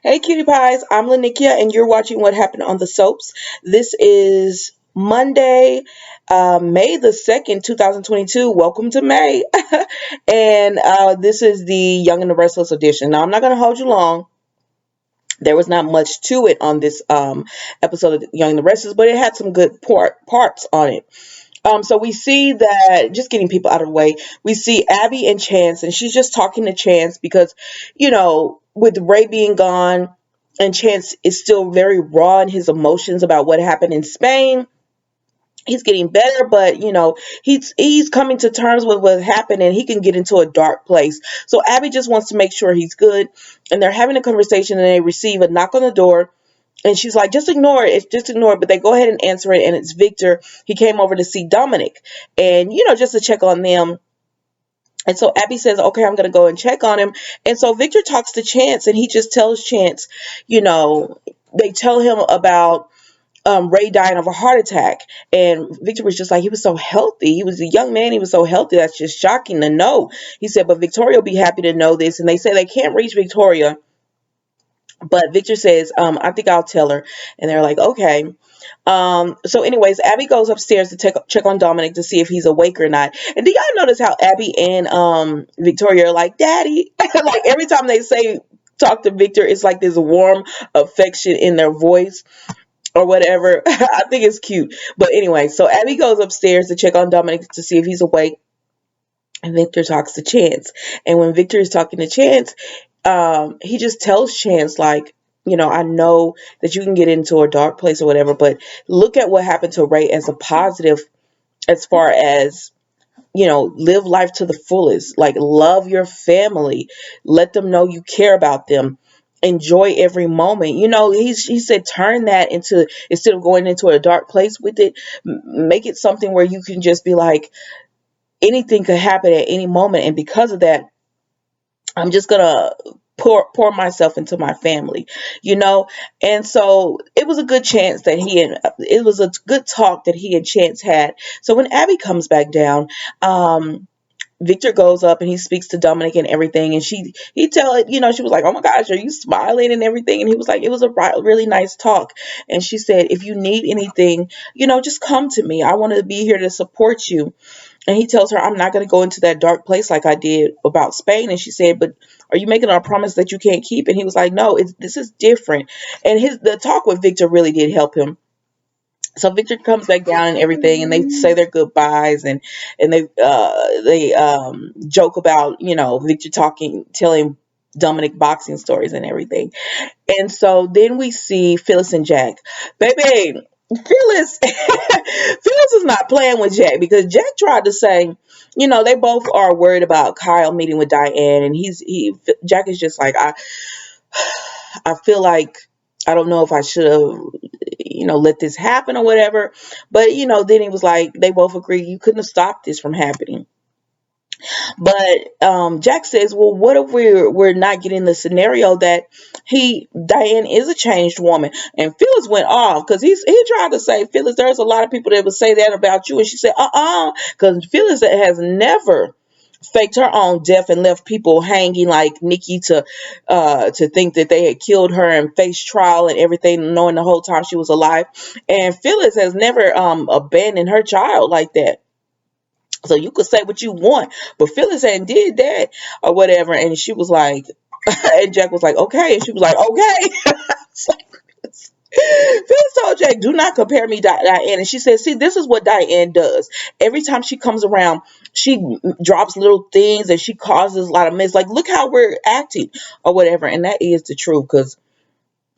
Hey, cutie pies. I'm Lanikia, and you're watching What Happened on the Soaps. This is Monday, May the 2nd, 2022. Welcome to May. and this is the Young and the Restless edition. Now, I'm not going to hold you long. There was not much to it on this episode of Young and the Restless, but it had some good parts on it. So we see that, just getting people out of the way, we see Abby and Chance, and she's just talking to Chance because, with Ray being gone, and Chance is still very raw in his emotions about what happened in Spain. He's getting better, but he's coming to terms with what happened, and he can get into a dark place. So Abby just wants to make sure he's good, and they're having a conversation, and they receive a knock on the door. And she's like, just ignore it. It's just ignore it. But they go ahead and answer it. And it's Victor. He came over to see Dominic and, just to check on them. And so Abby says, okay, I'm going to go and check on him. And so Victor talks to Chance and he just tells Chance, they tell him about Ray dying of a heart attack. And Victor was just like, he was so healthy. He was a young man. He was so healthy. That's just shocking to know. He said, but Victoria will be happy to know this. And they say they can't reach Victoria. But Victor says, I think I'll tell her. And they're like, okay. So anyways, Abby goes upstairs to check on Dominic to see if he's awake or not. And do y'all notice how Abby and Victoria are like, Daddy? Like every time they talk to Victor, it's like this warm affection in their voice or whatever. I think it's cute. But anyway, so Abby goes upstairs to check on Dominic to see if he's awake. And Victor talks to Chance. And when Victor is talking to Chance, he just tells Chance, like, I know that you can get into a dark place or whatever, but look at what happened to Ray as a positive as far as, live life to the fullest. Like, love your family. Let them know you care about them. Enjoy every moment. He said turn that into, instead of going into a dark place with it, make it something where you can just be like, anything could happen at any moment. And because of that, I'm just gonna pour myself into my family, And so it was a good chance that it was a good talk that he and Chance had. So when Abby comes back down, Victor goes up and he speaks to Dominic and everything, and she was like, oh my gosh, are you smiling and everything? And he was like, it was a really nice talk. And she said, if you need anything, just come to me. I want to be here to support you. And he tells her, I'm not going to go into that dark place like I did about Spain. And she said, but are you making a promise that you can't keep? And he was like, no, this is different. And the talk with Victor really did help him. So Victor comes back down and everything, and they say their goodbyes, and they joke about, Victor telling Dominic boxing stories and everything. And so then we see Phyliss and Jack. Baby, Phyliss Phyliss is not playing with Jack, because Jack tried to say, they both are worried about Kyle meeting with Diane, and Jack is just like, I feel like I don't know if I should have, let this happen or whatever. But, then he was like, they both agree you couldn't have stopped this from happening. But Jack says, well, what if we're not getting the scenario that Diane is a changed woman? And Phyliss went off because he tried to say, Phyliss, there's a lot of people that would say that about you. And she said, because Phyliss has never faked her own death and left people hanging like Nikki to think that they had killed her and faced trial and everything, knowing the whole time she was alive. And Phyliss has never abandoned her child like that. So you could say what you want, but Phyliss hadn't did that or whatever. And she was like, and Jack was like, okay. And she was like, okay. So, Phyliss told Jack, do not compare me to Diane. And she said, see, this is what Diane does. Every time she comes around, she drops little things and she causes a lot of mess. Like, look how we're acting or whatever. And that is the truth, because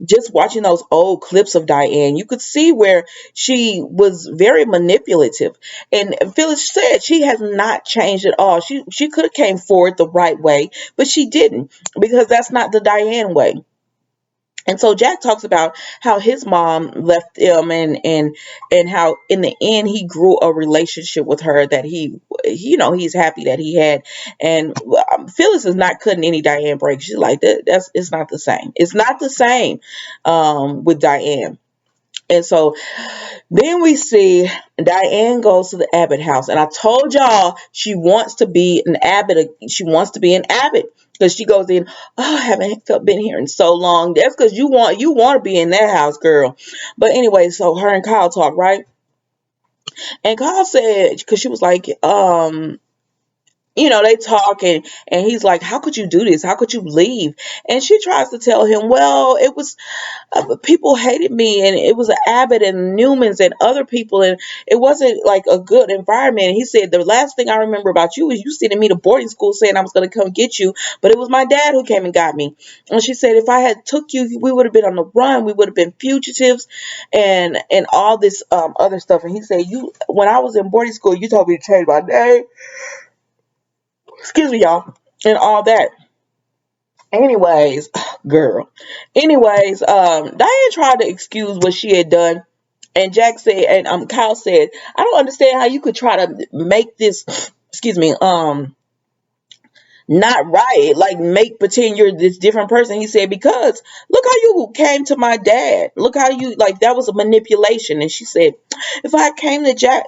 just watching those old clips of Diane, you could see where she was very manipulative. And Phyliss said she has not changed at all. She could have came forward the right way, but she didn't, because that's not the Diane way. And so Jack talks about how his mom left him, and how in the end he grew a relationship with her that he's happy that he had. And Phyliss is not cutting any Diane breaks. She's like, that's it's not the same. It's not the same with Diane. And so then we see Diane goes to the Abbott house. And I told y'all she wants to be an Abbott. She wants to be an Abbott. Because she goes in, oh, I haven't been here in so long. That's because you want to be in that house, girl. But anyway, so her and Kyle talk, right? And Kyle said, because she was like, they talk, and he's like, how could you do this? How could you leave? And she tries to tell him, well, it was people hated me, and it was Abbott and Newman's and other people, and it wasn't like a good environment. And he said, the last thing I remember about you is you sending me to boarding school saying I was going to come get you, but it was my dad who came and got me. And she said, if I had took you, we would have been on the run, we would have been fugitives, and all this other stuff. And he said, you, when I was in boarding school, you told me to change my name, excuse me, y'all, and all that. Anyways, girl. Anyways, Diane tried to excuse what she had done, and Jack said, and Kyle said, I don't understand how you could try to make this, excuse me, not right, like make pretend you're this different person. He said, because look how you came to my dad. Look how you, like, that was a manipulation. And she said, if I came to Jack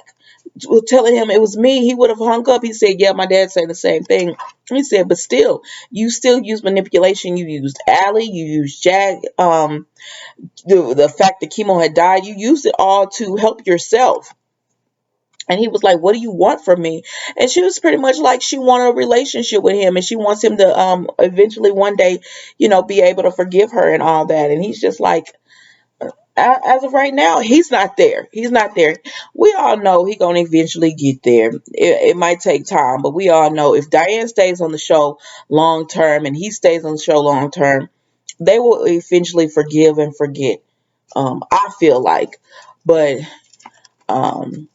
telling him it was me, he would have hung up. He said, yeah, my dad said the same thing. He said, but still, you still use manipulation. You used Allie, you used Jack, the fact that Chemo had died, you used it all to help yourself. And he was like, what do you want from me? And she was pretty much like, she wanted a relationship with him, and she wants him to eventually one day, be able to forgive her and all that. And he's just like, as of right now, he's not there. He's not there. We all know he's gonna eventually get there. It might take time, but we all know if Diane stays on the show long term and he stays on the show long term, they will eventually forgive and forget. I feel like, but um,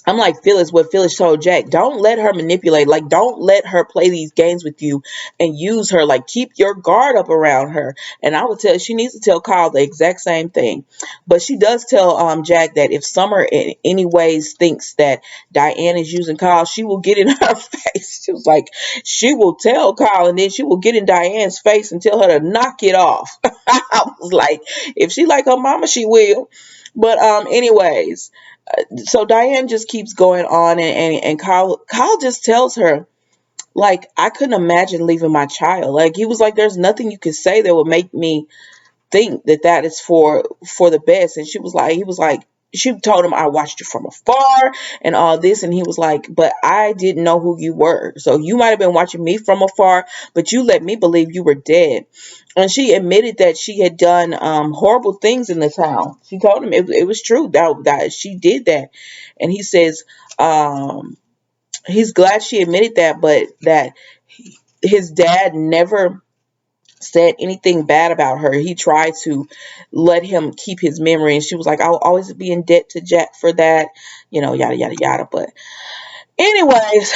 I'm like Phyliss, what Phyliss told Jack, don't let her manipulate. Like, don't let her play these games with you and use her. Like, keep your guard up around her. And I would tell, she needs to tell Kyle the exact same thing. But she does tell Jack that if Summer in any ways thinks that Diane is using Kyle, she will get in her face. She was like, she will tell Kyle, and then she will get in Diane's face and tell her to knock it off. I was like, if she like her mama, she will. But anyways, so Diane just keeps going on, and Kyle just tells her, like, I couldn't imagine leaving my child. Like, he was like, there's nothing you could say that would make me think that that is for the best. And he was like, she told him, I watched you from afar and all this. And he was like, but I didn't know who you were. So you might have been watching me from afar, but you let me believe you were dead. And she admitted that she had done horrible things in the town. She told him it was true that she did that. And he says he's glad she admitted that, but that his dad never said anything bad about her. He tried to let him keep his memory, and she was like, I'll always be in debt to Jack for that, yada yada yada. But anyways,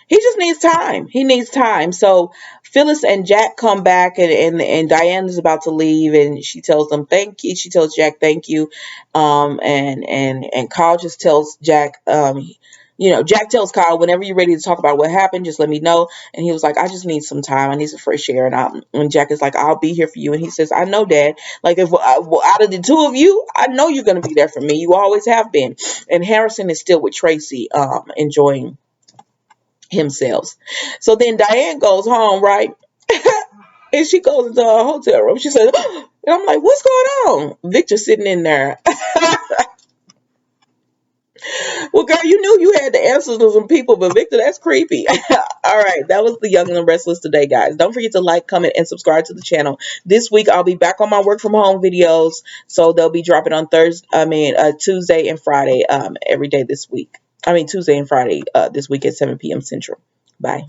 he just needs time. He needs time. So Phyliss and Jack come back, and Diane is about to leave, and she tells them thank you. She tells Jack thank you. And Kyle just tells Jack, Jack tells Kyle, whenever you're ready to talk about what happened, just let me know. And he was like, I just need some time. I need some fresh air. And Jack is like, I'll be here for you. And he says, I know, Dad. Like, if out of the two of you, I know you're going to be there for me. You always have been. And Harrison is still with Tracy, enjoying himself. So then Diane goes home, right? And she goes into her hotel room. She says, and I'm like, what's going on? Victor's sitting in there. Well, girl, you knew you had the answers to some people, but Victor, that's creepy. All right, that was the Young and the Restless today, guys. Don't forget to like, comment, and subscribe to the channel. This week, I'll be back on my work from home videos, so they'll be dropping on Tuesday and Friday, every day this week. Tuesday and Friday this week at 7 p.m. Central. Bye.